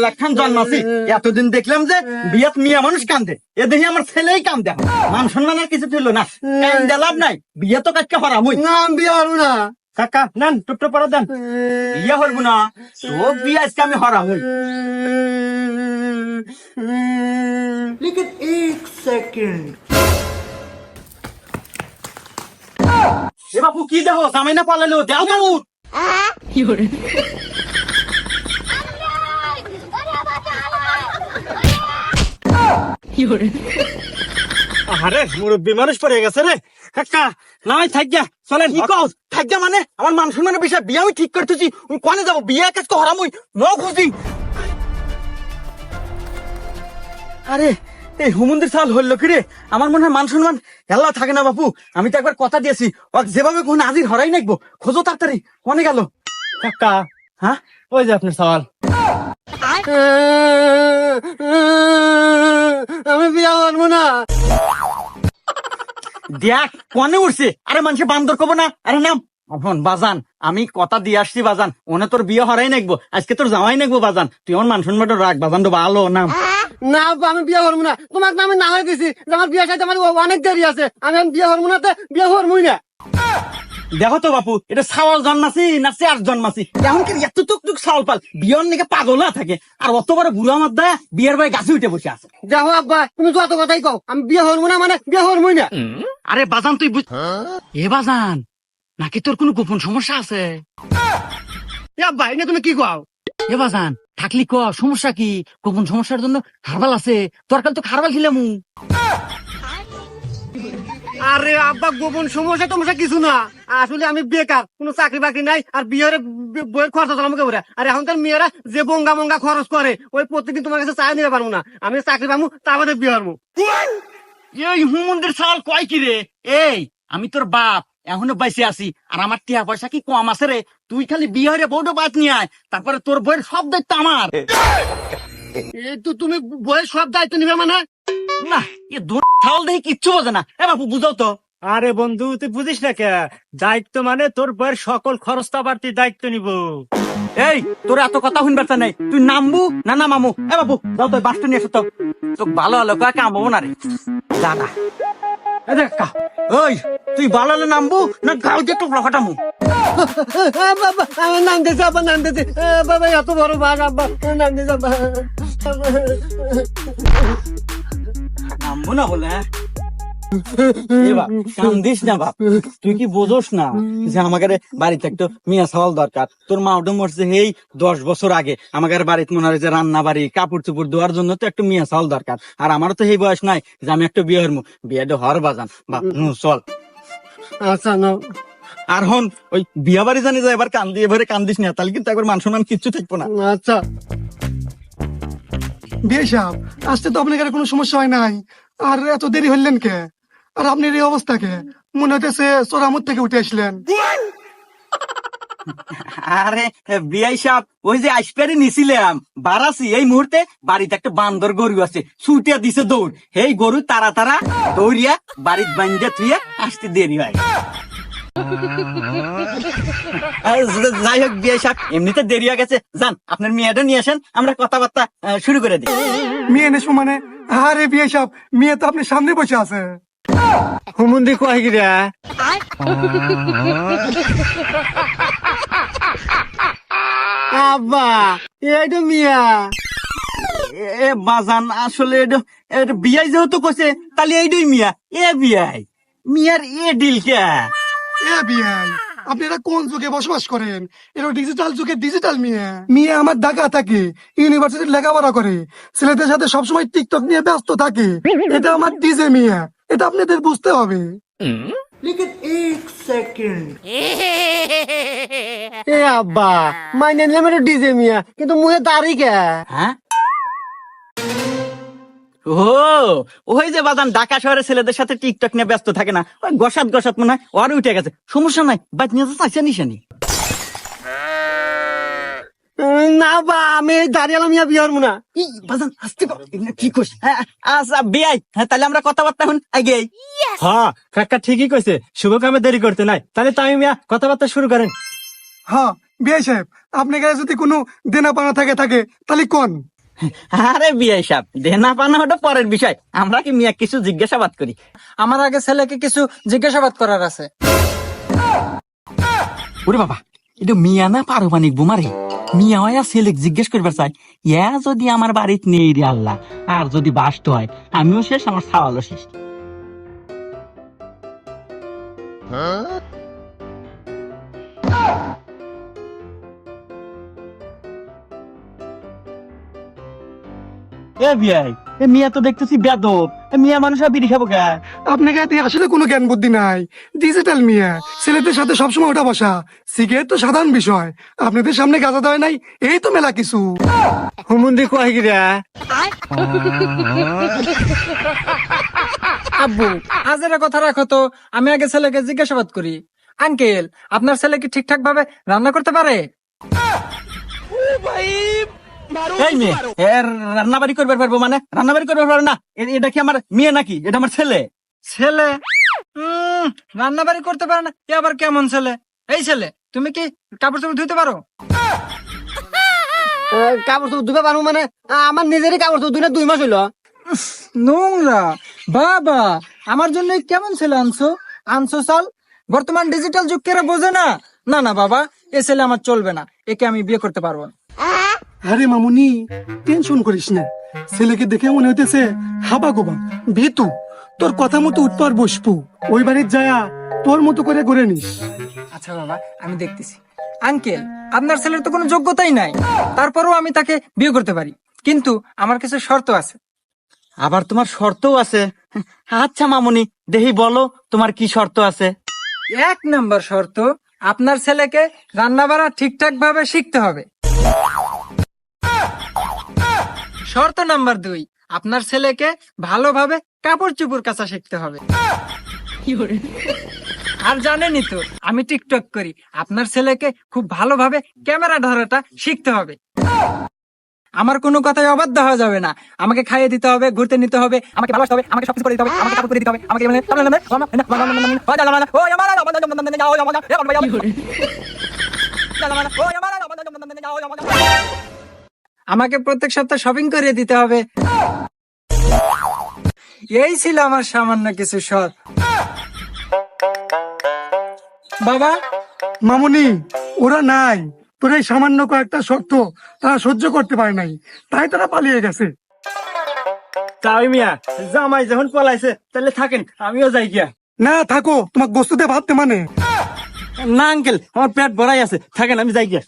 একখান জন্মাছি, এতদিন দেখলাম যে বিয়াত মিয়া মানুষ কান্দে, এ দেখি আমার ছেলেই কান্দে। মান সম্মান আর কিছু ছিল না, কান্দে লাভ নাই, বিয়ে তো কাজকে হরামই না আমি বিয়ে হবো না। কাকা। নেন টুকটো পরে দেন, বিয়ে হরবো না, সব বিয়ে আজকে আমি হরামই। लेकिन एक सेकंड এ বাপু কি দেখো, জামাই না পালালো, দেও তো উঠ। আরে মুরব্বী মানুষ পড়ে গেছে রে কাকা, নাই থাক গা, চলেন। কি কও থাক গা মানে? আমার মান সম্মানের বিষয়, বিয়ে আমি ঠিক করতেছি, কোনে যাবো? বিয়ে কাজ তো হরামই, ন খুঁজি। আরে এই হুমন্দির সাল হইল কি রে? আমার মনে হয় মান সম্মান হেল্লা থাকে না বাপু। আমি তো একবার কথা দিয়েছি, যেভাবে কোন হাজির হরাই নাকবো, খোঁজো তাড়াতাড়ি, কোনে গেল? কাকা হ্যাঁ, ওই যে আপনার সওয়াল। আমি বিয়ে হবো না। দেখ কোনে উঠছে, আরে মানুষে বান্দর কব না। আরে নাম এখন বাজান, আমি কথা দিয়ে আসছি বাজান, ওনে তোর বিয়ে হরাই নাকবো, আজকে তোর জামাই নাকবো বাজান, তুই আমার মান সম্মান রাখ বাজান, তো ভালো নাম। না আব্বা আমি বিয়ে হবো না, তোমাকে আমি না হয়ে দিছি যে আমার বিয়ে সাথে আমার অনেক দেরি আছে, আমি বিয়ে হবো না, বিয়ে হবই না। দেখো তো বাপু, এটা সাওয়াল জন্মাছি না চেয়ার জন্মাছি, এখন কি এত টুক সাওয়াল পাল বিয়ের নিকে পাগলা থাকে, আর অত বড় বুড়ো আমার দা বিয়ের ভাই গাছে উঠে বসে আছে। দেখো আব্বা তুমি যত কথাই কও, আমি বিয়ে হবো না মানে বিয়ে হবই না। আরে বাজান তুই এ বাজান, নাকি তোর কোনো গোপন সমস্যা আছে? আব্বা এটা তুমি কি কও? এ বাজান থাকলি ক, সমস্যা কি? গোপন সমস্যার জন্য হারবাল আছে, দরকার তো খারবাল খিলাম। আরে আব্বা গোপন সমস্যা টমস্যা কিছু না, আসলে আমি বেকার, কোনো চাকরি বাকরি নাই, আর বিয়ের বইয়ের খরচ চালাম কে বলে। আর এখনকার মেয়েরা যে বঙ্গা মঙ্গা খরচ করে, ওই প্রত্যেকদিন তোমার কাছে চাই নিতে পারবো না, আমি চাকরি পাবো তা বাদে বিয়ে হবো। এই হুমন্দির সাল কয় কি রে? এই আমি তোর বাপ, এখনো বাইসে আছি, আর আমার টিয়া পয়সা কি কম আছে রে? তুই খালি বিয়ে হয়ে বউটা বাদ নিয়ে আয়, তারপরে তোর বইয়ের সব দায়িত্ব আমার। এই তো তুমি বইয়ের সব দায়িত্ব নিবে মানে? না এ দূর ছাল দেখি কিচ্ছু বোঝে না। এ বাপু বুঝাও তো। আরে বন্ধু তুই বুঝিস না কে, দায়িত্ব মানে তোর বইয়ের সকল খরচ তো আবার তুই দায়িত্ব নিব। এই তোর এত কথা শুনবার তা নাই, তুই নামবু না না মামু? এ বাবু যাও তো বাসটা নিয়ে এসো তো, তোকে ভালো হলো কয়ে কামবো না রে, জানা। এ দেখ কা, ওই তুই ভালো হলে নামবু না গাল দিয়ে টোপলা ফাটামু? আমার নাম দিয়েছে আব্বা, নাম দিয়েছে বাবা, এত বড় ভাগ আব্বা, নাম দিয়েছে আব্বা। নামবো না বলে? কান্দিস না বাপ, তুই কি বোঝোস না যে আমাদের বাড়িতে একটা মিয়া সাওয়াল দরকার? তোর মা ওটা মরছে এই 10 বছর আগে, আমাদের বাড়িতে মনে হয় যে রান্না বাড়ি কাপড় চুপড় ধোয়ার জন্য তো একটা মিয়া সাওয়াল দরকার, আর আমারও তো এই বয়স নাই যে আমি একটা বিয়ে হরমু। বিয়েটা হর বাজান বাপ, চল। আচ্ছা না আর হন ওই বিয়া বাড়ি জানি যায়, এবার কান্দি এবারে কান্দিস না, তাহলে কিন্তু একবার মান সম্মান কিচ্ছু থাকবো না। আচ্ছা বিয়ে সাহেব, আসতে তো আপনার কোনো সমস্যা হয় নাই, আর এত দেরি হইলেন কে? আর আপনার এই অবস্থা কে? মনে হইতেছে চোরামুদ থেকে উঠে আসলেন। আরে বিয়াই সাহেব, ওই যে আইসপেরে নিছিলাম বারাসি, এই মুহূর্তে বাড়িতে একটা বান্দর গরু আছে, ছুটিয়া দিছে দৌড়, এই গরু তারা তারা দৌড়িয়া বাড়ির বান্ধে থুইয়া আসতে দেরি হয়। যাই হোক বিয়াই সাহেব, এমনিতে দেরি হয়ে গেছে, যান আপনার মেয়েটা নিয়ে আসেন, আমরা কথাবার্তা শুরু করে দিই। মেয়ে নেশো মানে? আরে বিয়ে সাহেব, মেয়ে তো আপনার সামনে বসে আছে। হুমুন্দি কয় কি রে? আব্বা এইটা মিয়া। এ বাজান আসলে এটা বিয়াই যেহেতু কইছে, তাহলে এইটাই মিয়া। এ বিয়াই মিয়ার এ ডিল কে? এ বিয়ে, আপনারা কোন যুগে বসবাস করেন? এটা ডিজিটাল যুগে ডিজিটাল মেয়ে। মেয়ে আমার ঢাকা থাকে, ইউনিভার্সিটির লেখাপড়া করে, ছেলেদের সাথে সবসময় টিকটক নিয়ে ব্যস্ত থাকে। এটা আমার ডিজে মেয়ে, এটা আপনাদের বুঝতে হবে। लेकिन एक सेकंड এ আব্বা মাইনে নিলাম এটা ডিজে মিয়া, কিন্তু মুহে দাড়ি কে? হ্যাঁ ও ওই যে বাজান ঢাকা শহরে ছেলেদের সাথে টিকটক নিয়ে ব্যস্ত থাকে না, ওই গসাত গসাত মনে হয় ওর উঠে গেছে, সমস্যা নাই, বাদ নিয়ে তো চাইছে নিশানি। না বা আমি দাঁড়িয়ে মিয়া বিয়ে হবো না। বাজান আসতে কি খুশ। আচ্ছা বিয়াই, হ্যাঁ তাহলে আমরা কথাবার্তা এখন আগে। হ্যাঁ কাকা ঠিকই কইছে, শুভ কামে দেরি করতে নাই, তাহলে তাই মিয়া কথাবার্তা শুরু করেন। হ্যাঁ বিআই সাহেব আপনার কাছে যদি কোনো দেনা পানা থাকে তাহলে কোন? আরে বিয়াই সাহেব, দেনা পানা ওটা পরের বিষয়, আমরা কি মিয়া কিছু জিজ্ঞাসাবাদ করি। আমার আগে ছেলেকে কিছু জিজ্ঞাসাবাদ করার আছে। ওরে বাবা, এটা মিয়া না পারমাণিক বোমারে? মিয়া হয় ছেলে জিজ্ঞেস করবার চাই, ইয়া যদি আমার বাড়িতে নেই রে আল্লাহ, আর যদি বাস্ত হয় আমিও শেষ, আমার সাওয়ালও শেষ। এ বিয়াই, এ মিয়া তো দেখতেছি বেদব, এ মিয়া মানুষ আর বিড়ি খাবো কে? আপনার কাছে আসলে কোনো জ্ঞান বুদ্ধি নাই, ডিজিটাল মিয়া, ছেলেদের সাথে সবসময় ওঠা বসা, সিগারেট তো সাধারণ বিষয়, আপনাদের সামনে গাঁজা দেওয়া নাই, এই তো মেলা কিছু। হুমুন্দি কয় গিরা আব্বু, আজের কথা রাখো তো, আমি আগে ছেলেকে জিজ্ঞাসাবাদ করি। আঙ্কেল, আপনার ছেলে কি ঠিকঠাক ভাবে রান্না করতে পারে? এই মেয়ে, এর রান্নাবাড়ি করবার পারবো মানে? রান্নাবাড়ি করবার পারবো না? এটা কি আমার মেয়ে নাকি? এটা আমার ছেলে। ছেলে? রান্না বাড়ি করতে পারে না, এ আবার কেমন ছেলে? এই ছেলে, তুমি কি কাপড় চোপড় ধুতে পারো? কাপড় তো ধুবে পারবো মানে? আমার নিজেরই কাপড় তো 2 মাস হইলো। নোংরা বাবা, আমার জন্য কেমন ছেলে আনছো সাল? বর্তমান ডিজিটাল যুগ কেরা বোঝে না? না না বাবা, এ ছেলে আমার চলবে না, একে আমি বিয়ে করতে পারবো না। আরে মামুনি, টেনশন করিস না, ছেলেকে দেখে মনে হইতেছে হাবা গোবা ভীতু, তোর কথা মতো উঠতো আর বসবো, ওই বাড়ির যায়া তোর মতো করে গড়ে নিস। আচ্ছা বাবা, আমি দেখতেছি। আঙ্কেল, আপনার ছেলের তো কোনো যোগ্যতাই নাই, তারপরেও আমি তাকে বিয়ে করতে পারি, কিন্তু আমার কিছু শর্ত আছে। আবার তোমার শর্তও আছে? আচ্ছা মামুনি, দেখি বলো তোমার কি শর্ত আছে। 1 নম্বর শর্ত, আপনার ছেলেকে রান্না বাড়া ঠিকঠাক ভাবে শিখতে হবে। শর্ত নাম্বার 2, আপনার ছেলেকে ভালোভাবে কাপড় চোপড় কাচা শিখতে হবে। আর জানেনই তো আমি টিকটক করি, আপনার ছেলেকে খুব ভালোভাবে ক্যামেরা ধরাটা শিখতে হবে। আমার কোনো কথাই অবাধ্য হওয়া যাবে না, আমাকে খাইয়ে দিতে হবে, ঘুরতে নিতে হবে, আমাকে ভালোবাসতে হবে, আমাকে সবকিছু করে দিতে হবে, আমাকে কাপড় করে দিতে হবে, আমাকে আমাকে প্রত্যেক সপ্তাহে শপিং করে দিতে হবে। এই ছিল আমার সামান্য কিছু শর্ত। বাবা, মামুনি, ওরা নাই, তোর এই সামান্য কয়েকটা শর্ত তারা সহ্য করতে পারে নাই, তাই তারা পালিয়ে গেছে। তাই মিয়া, জামাই যখন পলাইছে তাহলে থাকেন, আমিও যাই গিয়া। না থাকো, তোমার গোস্তুতে ভাবতে মানে। না আঙ্কেল, আমার পেট ভরাই আছে, থাকেন আমি যাই গিয়া।